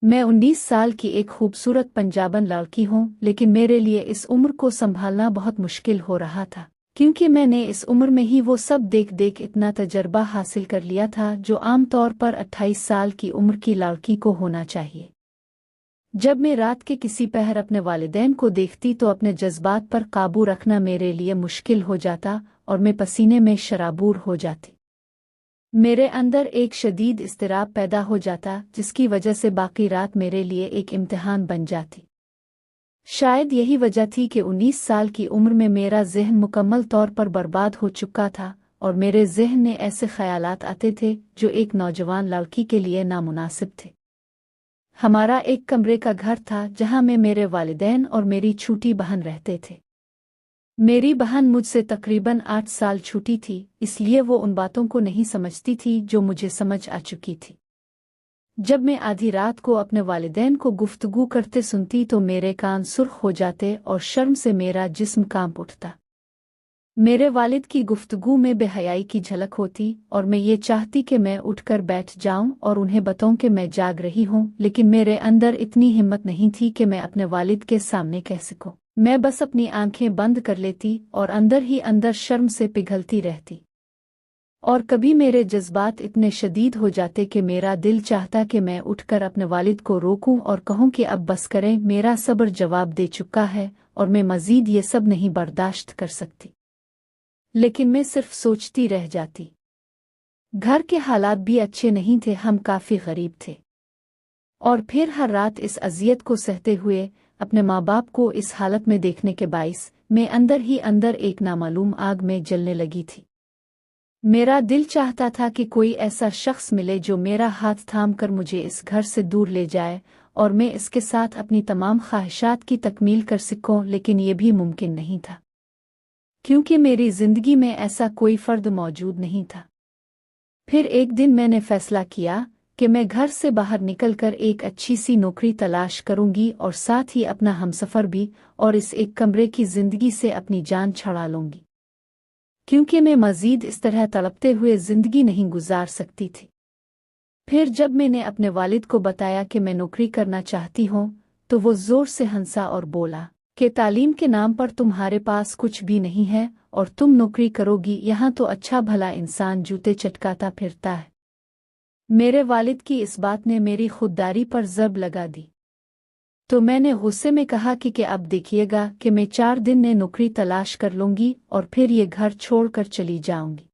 मैं 19 साल की एक खूबसूरत पंजाबन लड़की हूँ, लेकिन मेरे लिए इस उम्र को संभालना बहुत मुश्किल हो रहा था, क्योंकि मैंने इस उम्र में ही वो सब देख देख इतना तजर्बा हासिल कर लिया था जो आमतौर पर 28 साल की उम्र की लड़की को होना चाहिए। जब मैं रात के किसी पहर अपने वालिदैन को देखती तो अपने जज्बात पर काबू रखना मेरे लिए मुश्किल हो जाता और मैं पसीने में शराबूर हो जाती। मेरे अंदर एक शदीद इज़्तिराब पैदा हो जाता, जिसकी वजह से बाकी रात मेरे लिए एक इम्तिहान बन जाती। शायद यही वजह थी कि 19 साल की उम्र में मेरा ज़हन मुकम्मल तौर पर बर्बाद हो चुका था और मेरे ज़हन में ऐसे ख़यालात आते थे जो एक नौजवान लड़की के लिए नामुनासिब थे। हमारा एक कमरे का घर था जहाँ में मेरे वालिदैन और मेरी छोटी बहन रहते थे। मेरी बहन मुझसे तकरीबन 8 साल छोटी थी, इसलिए वो उन बातों को नहीं समझती थी जो मुझे समझ आ चुकी थी। जब मैं आधी रात को अपने वालिदैन को गुफ्तगू करते सुनती तो मेरे कान सुर्ख हो जाते और शर्म से मेरा जिस्म कांप उठता। मेरे वालिद की गुफ्तगू में बेहयाई की झलक होती और मैं ये चाहती कि मैं उठकर बैठ जाऊं और उन्हें बताऊं कि मैं जाग रही हूं, लेकिन मेरे अंदर इतनी हिम्मत नहीं थी कि मैं अपने वालिद के सामने कह सकूं। मैं बस अपनी आंखें बंद कर लेती और अंदर ही अंदर शर्म से पिघलती रहती। और कभी मेरे जज्बात इतने शदीद हो जाते कि मेरा दिल चाहता कि मैं उठकर अपने वालिद को रोकूं और कहूं कि अब बस करें, मेरा सब्र जवाब दे चुका है और मैं मज़ीद ये सब नहीं बर्दाश्त कर सकती। लेकिन मैं सिर्फ सोचती रह जाती। घर के हालात भी अच्छे नहीं थे, हम काफ़ी गरीब थे। और फिर हर रात इस अजियत को सहते हुए अपने माँ बाप को इस हालत में देखने के बाइस मैं अंदर ही अंदर एक नामालूम आग में जलने लगी थी। मेरा दिल चाहता था कि कोई ऐसा शख्स मिले जो मेरा हाथ थाम कर मुझे इस घर से दूर ले जाए और मैं इसके साथ अपनी तमाम ख्वाहिशात की तकमील कर सकूं, लेकिन ये भी मुमकिन नहीं था, क्योंकि मेरी ज़िंदगी में ऐसा कोई फ़र्द मौजूद नहीं था। फिर एक दिन मैंने फ़ैसला किया कि मैं घर से बाहर निकलकर एक अच्छी सी नौकरी तलाश करूंगी और साथ ही अपना हमसफ़र भी, और इस एक कमरे की ज़िंदगी से अपनी जान छुड़ा लूंगी, क्योंकि मैं मज़ीद इस तरह तड़पते हुए ज़िंदगी नहीं गुजार सकती थी। फिर जब मैंने अपने वालिद को बताया कि मैं नौकरी करना चाहती हूँ, तो वो ज़ोर से हंसा और बोला कि तालीम के नाम पर तुम्हारे पास कुछ भी नहीं है और तुम नौकरी करोगी, यहाँ तो अच्छा भला इंसान जूते चटकाता फिरता है। मेरे वालिद की इस बात ने मेरी खुददारी पर ज़रब लगा दी, तो मैंने गुस्से में कहा कि अब देखिएगा कि मैं 4 दिन में नौकरी तलाश कर लूंगी और फिर ये घर छोड़कर चली जाऊंगी।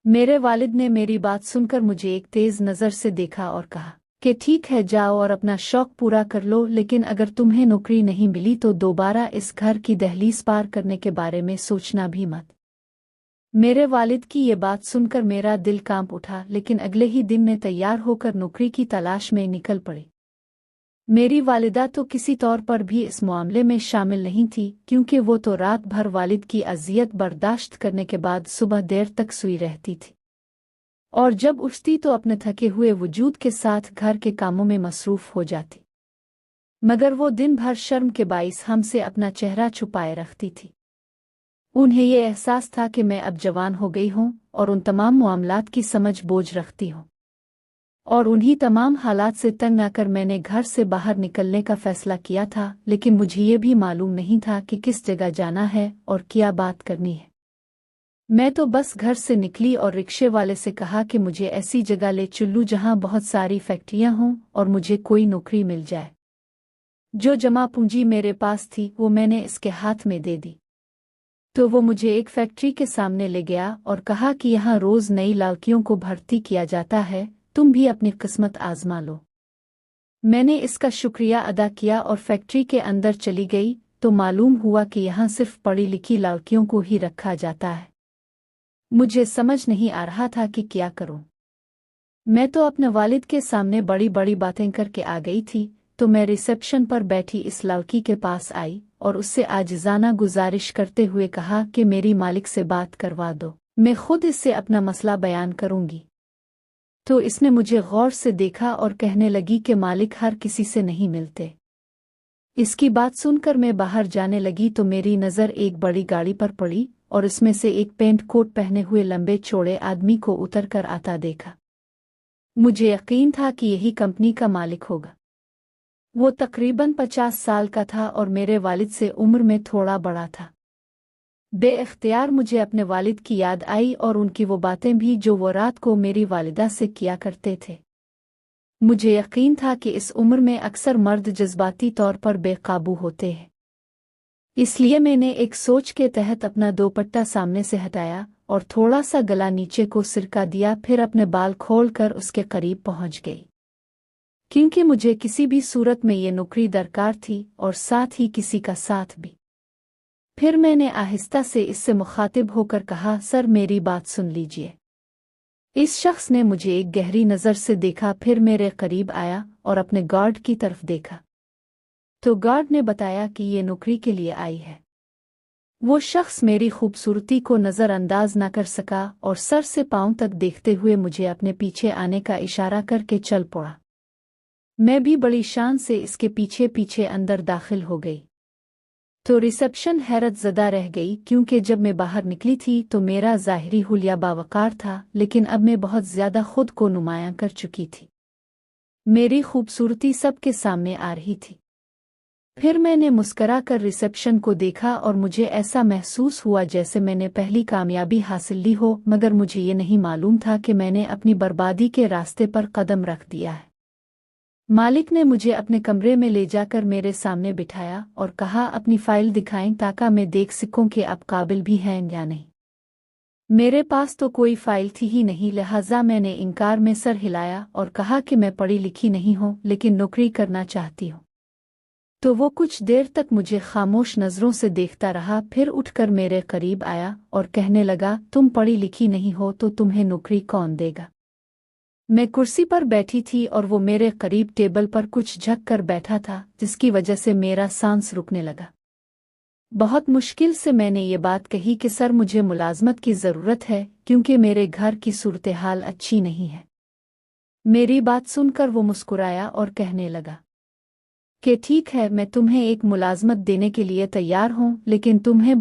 मेरे वालिद ने मेरी बात सुनकर मुझे एक तेज़ नज़र से देखा और कहा कि ठीक है, जाओ और अपना शौक पूरा कर लो, लेकिन अगर तुम्हें नौकरी नहीं मिली तो दोबारा इस घर की दहलीज पार करने के बारे में सोचना भी मत। मेरे वालिद की ये बात सुनकर मेरा दिल कांप उठा, लेकिन अगले ही दिन मैं तैयार होकर नौकरी की तलाश में निकल पड़ी। मेरी वालिदा तो किसी तौर पर भी इस मामले में शामिल नहीं थी, क्योंकि वो तो रात भर वालिद की अजियत बर्दाश्त करने के बाद सुबह देर तक सोई रहती थी और जब उठती तो अपने थके हुए वजूद के साथ घर के कामों में मसरूफ़ हो जाती। मगर वो दिन भर शर्म के बाइस हमसे अपना चेहरा छुपाए रखती थी। उन्हें ये एहसास था कि मैं अब जवान हो गई हूँ और उन तमाम मामलात की समझ बोझ रखती हूँ, और उन्हीं तमाम हालात से तंग आकर मैंने घर से बाहर निकलने का फ़ैसला किया था। लेकिन मुझे ये भी मालूम नहीं था कि किस जगह जाना है और क्या बात करनी है। मैं तो बस घर से निकली और रिक्शे वाले से कहा कि मुझे ऐसी जगह ले चलूं जहां बहुत सारी फैक्ट्रियां हों और मुझे कोई नौकरी मिल जाए। जो जमा पूंजी मेरे पास थी वो मैंने इसके हाथ में दे दी, तो वो मुझे एक फैक्ट्री के सामने ले गया और कहा कि यहाँ रोज़ नई लड़कियों को भर्ती किया जाता है, तुम भी अपनी किस्मत आजमा लो। मैंने इसका शुक्रिया अदा किया और फैक्ट्री के अंदर चली गई, तो मालूम हुआ कि यहाँ सिर्फ पढ़ी लिखी लड़कियों को ही रखा जाता है। मुझे समझ नहीं आ रहा था कि क्या करूं। मैं तो अपने वालिद के सामने बड़ी बड़ी बातें करके आ गई थी, तो मैं रिसेप्शन पर बैठी इस लड़की के पास आई और उससे आजिज़ाना गुजारिश करते हुए कहा कि मेरी मालिक से बात करवा दो, मैं खुद इससे अपना मसला बयान करूंगी। तो इसने मुझे गौर से देखा और कहने लगी कि मालिक हर किसी से नहीं मिलते। इसकी बात सुनकर मैं बाहर जाने लगी तो मेरी नज़र एक बड़ी गाड़ी पर पड़ी और इसमें से एक पेंट कोट पहने हुए लंबे चौड़े आदमी को उतर कर आता देखा। मुझे यकीन था कि यही कंपनी का मालिक होगा। वो तकरीबन 50 साल का था और मेरे वालिद से उम्र में थोड़ा बड़ा था। बेइख्तियार मुझे अपने वालिद की याद आई और उनकी वो बातें भी जो वो रात को मेरी वालिदा से किया करते थे। मुझे यकीन था कि इस उम्र में अक्सर मर्द जज्बाती तौर पर बेकाबू होते हैं, इसलिए मैंने एक सोच के तहत अपना दोपट्टा सामने से हटाया और थोड़ा सा गला नीचे को सिरका दिया, फिर अपने बाल खोलकर उसके करीब पहुंच गई, क्योंकि मुझे किसी भी सूरत में ये नौकरी दरकार थी और साथ ही किसी का साथ भी। फिर मैंने आहिस्ता से इससे मुखातिब होकर कहा, सर मेरी बात सुन लीजिए। इस शख्स ने मुझे एक गहरी नज़र से देखा, फिर मेरे करीब आया और अपने गार्ड की तरफ देखा तो गार्ड ने बताया कि ये नौकरी के लिए आई है। वो शख्स मेरी खूबसूरती को नज़रअंदाज न कर सका और सर से पांव तक देखते हुए मुझे अपने पीछे आने का इशारा करके चल पड़ा। मैं भी बड़ी शान से इसके पीछे पीछे अंदर दाखिल हो गई तो रिसेप्शन हैरत ज़दा रह गई, क्योंकि जब मैं बाहर निकली थी तो मेरा ज़ाहिरी हुलिया बावकार था, लेकिन अब मैं बहुत ज़्यादा खुद को नुमायां कर चुकी थी। मेरी खूबसूरती सबके सामने आ रही थी। फिर मैंने मुस्करा कर रिसेप्शन को देखा और मुझे ऐसा महसूस हुआ जैसे मैंने पहली कामयाबी हासिल ली हो, मगर मुझे ये नहीं मालूम था कि मैंने अपनी बर्बादी के रास्ते पर कदम रख दिया है। मालिक ने मुझे अपने कमरे में ले जाकर मेरे सामने बिठाया और कहा, अपनी फाइल दिखाएं ताकि मैं देख सकूं कि आप काबिल भी हैं या नहीं। मेरे पास तो कोई फाइल थी ही नहीं, लिहाजा मैंने इनकार में सर हिलाया और कहा कि मैं पढ़ी लिखी नहीं हूं, लेकिन नौकरी करना चाहती हूं। तो वो कुछ देर तक मुझे खामोश नज़रों से देखता रहा, फिर उठकर मेरे करीब आया और कहने लगा, तुम पढ़ी लिखी नहीं हो तो तुम्हें नौकरी कौन देगा। मैं कुर्सी पर बैठी थी और वो मेरे करीब टेबल पर कुछ झक कर बैठा था, जिसकी वजह से मेरा सांस रुकने लगा। बहुत मुश्किल से मैंने ये बात कही कि सर मुझे मुलाजमत की ज़रूरत है, क्योंकि मेरे घर की सूरत हाल अच्छी नहीं है। मेरी बात सुनकर वो मुस्कुराया और कहने लगा कि ठीक है, मैं तुम्हें एक मुलाजमत देने के लिए तैयार हूँ, लेकिन तुम्हें